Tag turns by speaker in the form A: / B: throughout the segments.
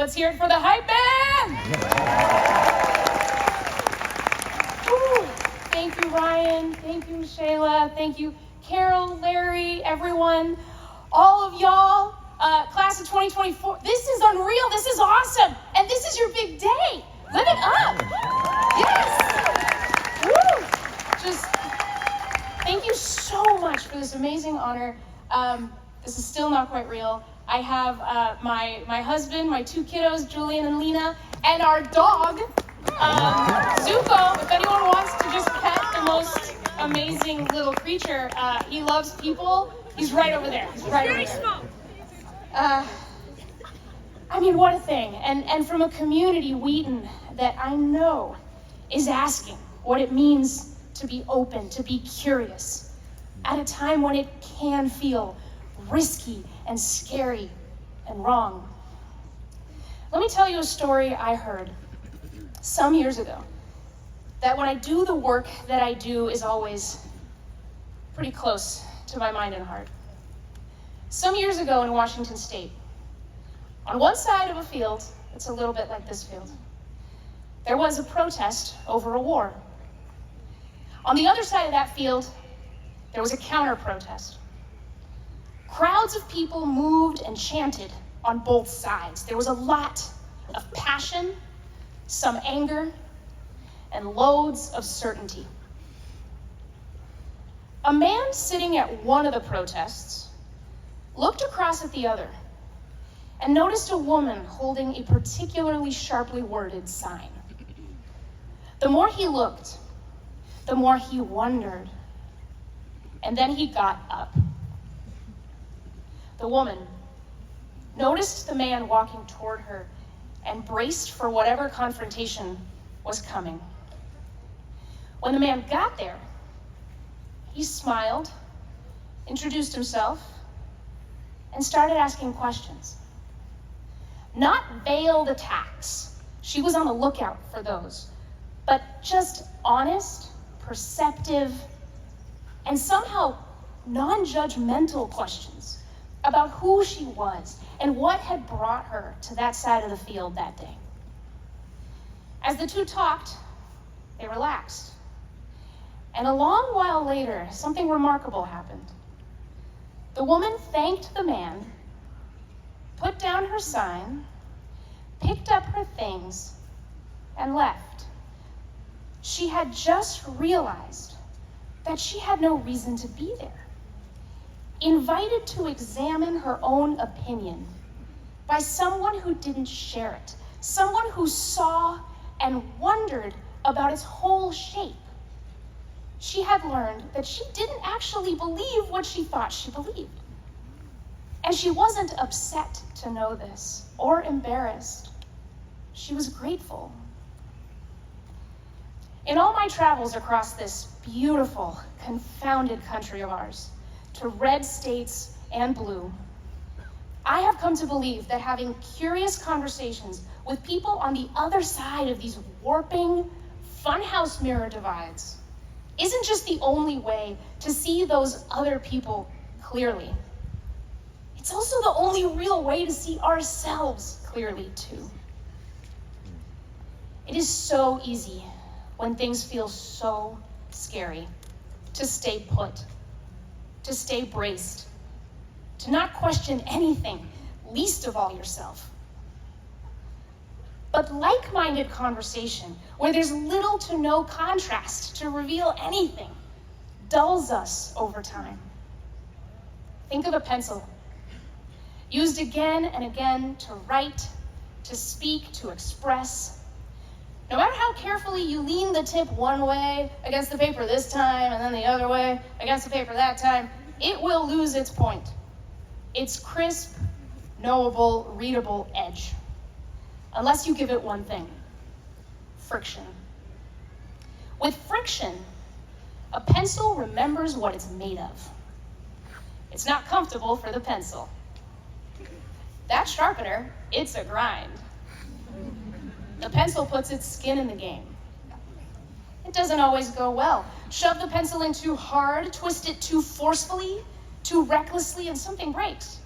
A: Let's hear it for the hype band! Woo. Thank you, Ryan. Thank you, Shayla. Thank you, Carol, Larry, everyone. All of y'all, class of 2024. This is unreal. This is awesome. And this is your big day. Live it up. Yes. Woo. Just thank you so much for this amazing honor. This is still not quite real. I have my husband, my two kiddos, Julian and Lena, and our dog, Zuko. If anyone wants to just pet the most amazing little creature, he loves people. He's right over there. He's right over there. I mean, what a thing. And from a community, Wheaton, that I know is asking what it means to be open, to be curious, at a time when it can feel risky and scary and wrong. Let me tell you a story I heard some years ago, that when I do the work that I do is always pretty close to my mind and heart. Some years ago in Washington State, on one side of a field, it's a little bit like this field, there was a protest over a war. On the other side of that field, there was a counter-protest. Crowds of people moved and chanted on both sides. There was a lot of passion, some anger, and loads of certainty. A man sitting at one of the protests looked across at the other and noticed a woman holding a particularly sharply worded sign. The more he looked, the more he wondered, and then he got up. The woman noticed the man walking toward her and braced for whatever confrontation was coming. When the man got there, he smiled, introduced himself, and started asking questions. Not veiled attacks. She was on the lookout for those, but just honest, perceptive, and somehow non-judgmental questions about who she was and what had brought her to that side of the field that day. As the two talked, they relaxed. And a long while later, something remarkable happened. The woman thanked the man, put down her sign, picked up her things, and left. She had just realized that she had no reason to be there. Invited to examine her own opinion by someone who didn't share it, someone who saw and wondered about its whole shape. She had learned that she didn't actually believe what she thought she believed. And she wasn't upset to know this or embarrassed. She was grateful. In all my travels across this beautiful, confounded country of ours, to red states and blue, I have come to believe that having curious conversations with people on the other side of these warping, funhouse mirror divides isn't just the only way to see those other people clearly. It's also the only real way to see ourselves clearly, too. It is so easy when things feel so scary to stay put, to stay braced, to not question anything, least of all yourself. But like-minded conversation, where there's little to no contrast to reveal anything, dulls us over time. Think of a pencil, used again and again to write, to speak, to express. No matter how carefully you lean the tip one way against the paper this time and then the other way against the paper that time, it will lose its point, its crisp, knowable, readable edge, unless you give it one thing: friction. With friction, a pencil remembers what it's made of. It's not comfortable for the pencil. That sharpener, it's a grind. The pencil puts its skin in the game. It doesn't always go well. Shove the pencil in too hard, twist it too forcefully, too recklessly, and something breaks.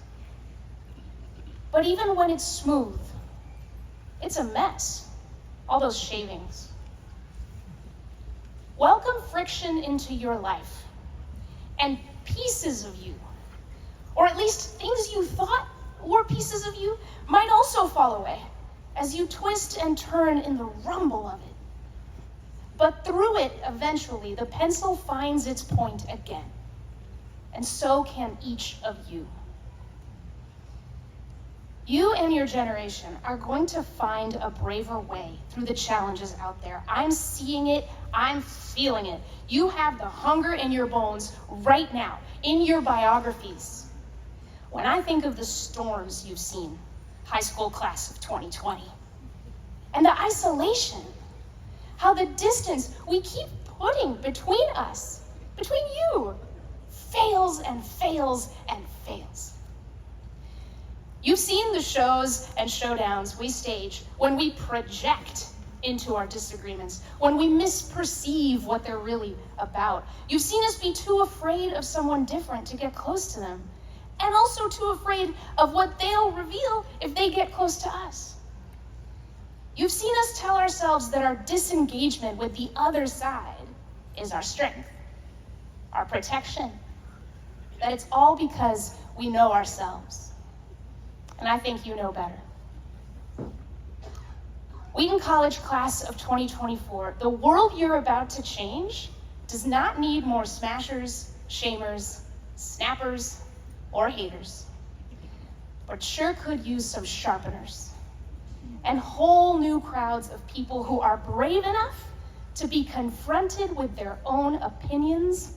A: But even when it's smooth, It's a mess. All those shavings. Welcome friction into your life, and pieces of you, or at least things you thought were pieces of you, might also fall away as you twist and turn in the rumble of it. But through it, eventually, the pencil finds its point again, and so can each of you. You and your generation are going to find a braver way through the challenges out there. I'm seeing it, I'm feeling it. You have the hunger in your bones right now, in your biographies. When I think of the storms you've seen, high school class of 2020, and the isolation, how the distance we keep putting between us, between you, fails and fails and fails. You've seen the shows and showdowns we stage when we project into our disagreements, when we misperceive what they're really about. You've seen us be too afraid of someone different to get close to them, and also too afraid of what they'll reveal if they get close to us. You've seen us tell ourselves that our disengagement with the other side is our strength, our protection, that it's all because we know ourselves. And I think you know better. Wheaton College class of 2024, the world you're about to change does not need more smashers, shamers, snappers, or haters, but sure could use some sharpeners and whole new crowds of people who are brave enough to be confronted with their own opinions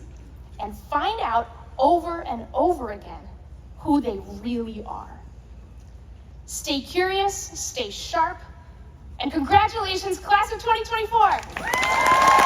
A: and find out over and over again who they really are. Stay curious, stay sharp, and congratulations, class of 2024!